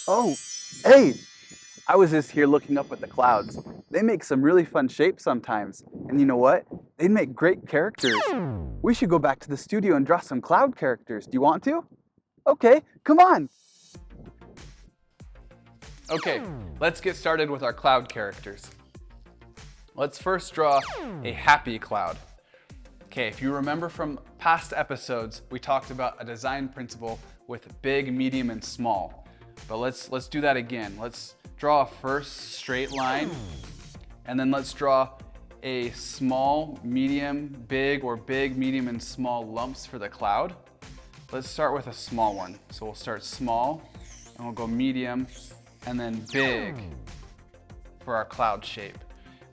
Oh, hey! I was just here looking up at the clouds. They make some really fun shapes sometimes. And you know what? They make great characters. We should go back to the studio and draw some cloud characters. Do you want to? Okay, come on! Okay, let's get started with our cloud characters. Let's first draw a happy cloud. Okay, if you remember from past episodes, we talked about a design principle with big, medium, and small. But let's do that again. Let's draw a first straight line, and then let's draw a small, medium, big, or big, medium, and small lumps for the cloud. Let's start with a small one. So we'll start small, and we'll go medium, and then big for our cloud shape.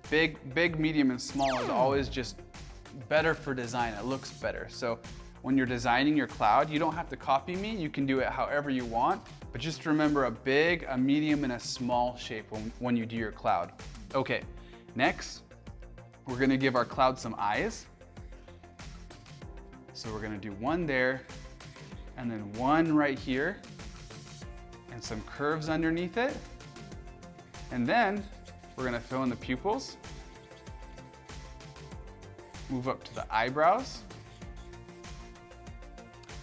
Big, medium, and small is always just better for design. It looks better. So when you're designing your cloud, you don't have to copy me. You can do it however you want, but just remember a big, a medium, and a small shape when you do your cloud. Okay, next, we're gonna give our cloud some eyes. So we're gonna do one there, and then one right here, and some curves underneath it. And then we're gonna fill in the pupils. Move up to the eyebrows.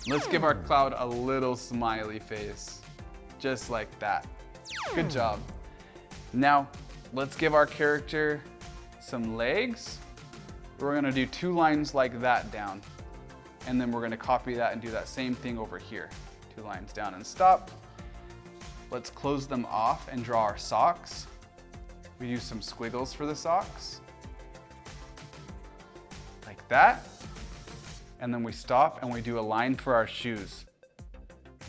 Let's give our cloud a little smiley face, just like that. Good job. Now, let's give our character some legs. We're gonna do 2 lines like that down, and then we're gonna copy that and do that same thing over here. 2 lines down and stop. Let's close them off and draw our socks. We use some squiggles for the socks. Like that. And then we stop and we do a line for our shoes.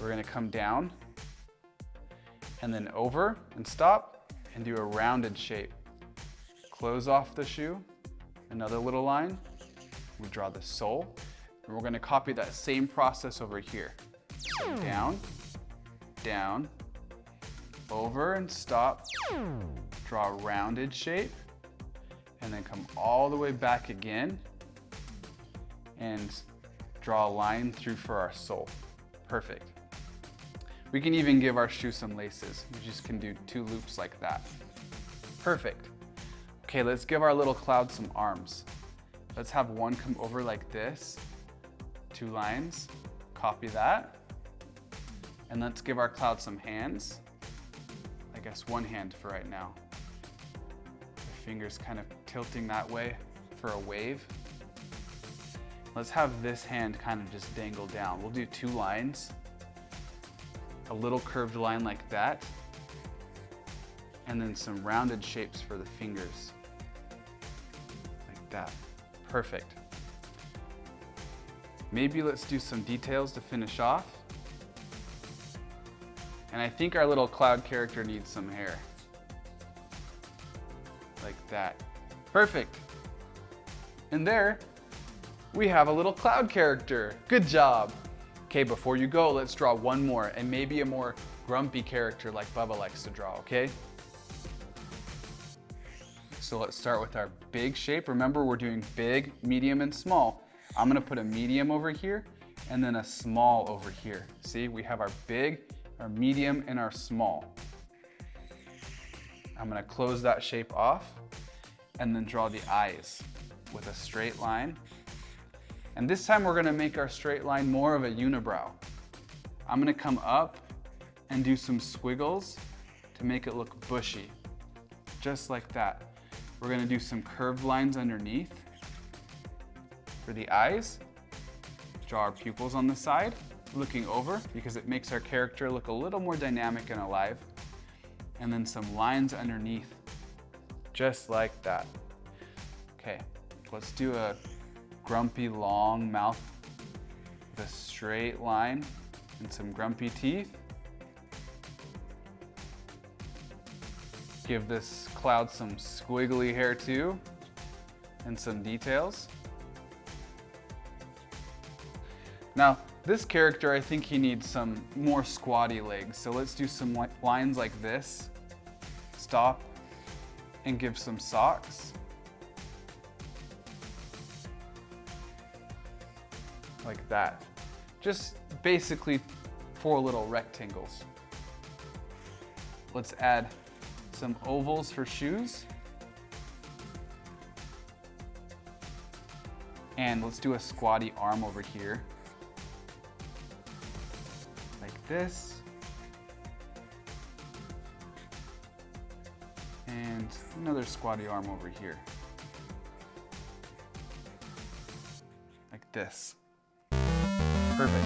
We're gonna come down and then over and stop and do a rounded shape. Close off the shoe, another little line. We draw the sole, and we're gonna copy that same process over here. So down, down, over and stop, draw a rounded shape, and then come all the way back again and draw a line through for our sole. Perfect. We can even give our shoe some laces. We just can do 2 loops like that. Perfect. Okay, let's give our little cloud some arms. Let's have one come over like this, 2 lines, copy that. And let's give our cloud some hands. I guess 1 hand for right now. The fingers kind of tilting that way for a wave. Let's have this hand kind of just dangle down. We'll do 2 lines, a little curved line like that, and then some rounded shapes for the fingers, like that. Perfect. Maybe let's do some details to finish off. And I think our little cloud character needs some hair, like that. Perfect. And there, we have a little cloud character. Good job. Okay, before you go, let's draw one more, and maybe a more grumpy character like Bubba likes to draw, okay? So let's start with our big shape. Remember, we're doing big, medium, and small. I'm gonna put a medium over here, and then a small over here. See, we have our big, our medium, and our small. I'm gonna close that shape off, and then draw the eyes with a straight line. And this time we're gonna make our straight line more of a unibrow. I'm gonna come up and do some squiggles to make it look bushy, just like that. We're gonna do some curved lines underneath for the eyes. Draw our pupils on the side, looking over, because it makes our character look a little more dynamic and alive. And then some lines underneath, just like that. Okay, let's do a grumpy long mouth with a straight line and some grumpy teeth. Give this cloud some squiggly hair too, and some details. Now, this character, I think he needs some more squatty legs. So let's do some lines like this. Stop and give some socks. Like that. Just basically 4 little rectangles. Let's add some ovals for shoes. And let's do a squatty arm over here. Like this. And another squatty arm over here. Like this. Perfect.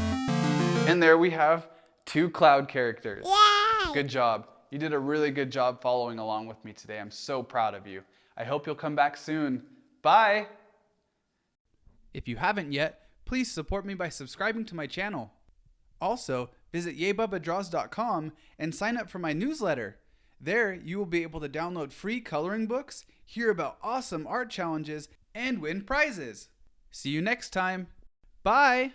And there we have 2 cloud characters. Yay! Good job. You did a really good job following along with me today. I'm so proud of you. I hope you'll come back soon. Bye! If you haven't yet, please support me by subscribing to my channel. Also, visit YayBubbaDraws.com and sign up for my newsletter. There, you will be able to download free coloring books, hear about awesome art challenges, and win prizes. See you next time. Bye!